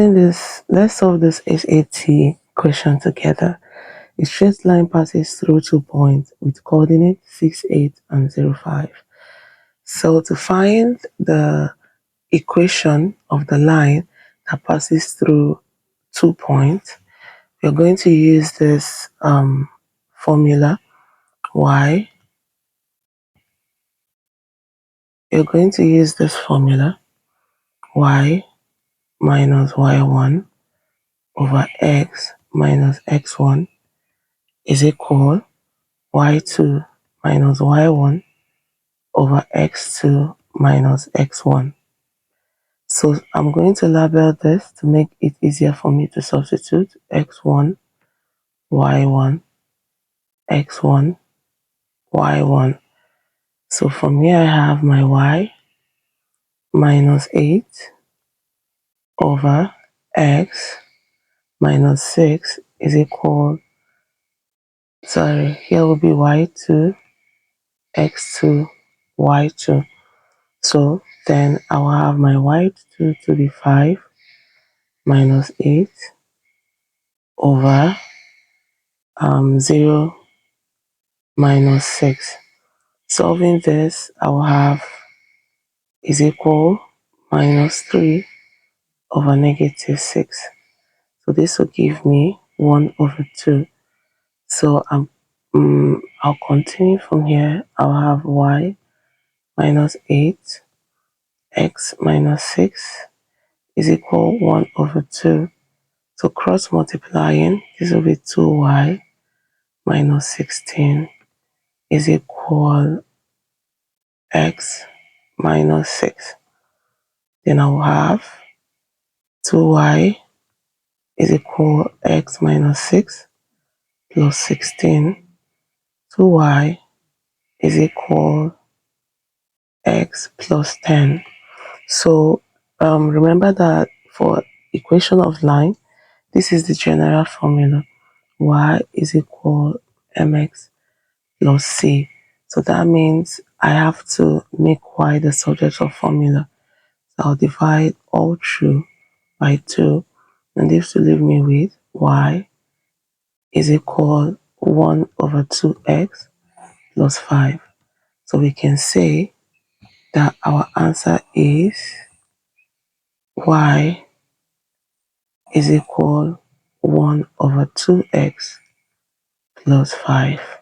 Let's solve this SAT question together. A straight line passes through 2 points with coordinates 6, 8, and 0, 5. So to find the equation of the line that passes through 2 points, we're going to use this formula y. You're going to use this formula y minus y1 over x minus x1 is equal y2 minus y1 over x2 minus x1. So I'm going to label this to make it easier for me to substitute x1, y1, x1, y1. So from here I have my y minus 8 over x minus 6 is equal, here will be y2, x2, y2. So then I will have my y2 to be 5 minus 8 over 0 minus 6. Solving this, I will have is equal minus 3 over negative 6. So this will give me 1 over 2. So I'll continue from here. I'll have y minus 8, x minus 6 is equal 1 over 2. So cross multiplying, this will be 2y minus 16 is equal x minus 6. Then I will have 2y is equal x minus 6 plus 16. 2y is equal x plus 10. So remember that for equation of line, this is the general formula. Y is equal mx plus c. So that means I have to make y the subject of formula. So I'll divide all through by 2, and this will leave me with y is equal 1 over 2x plus 5. So we can say that our answer is y is equal 1 over 2x plus 5.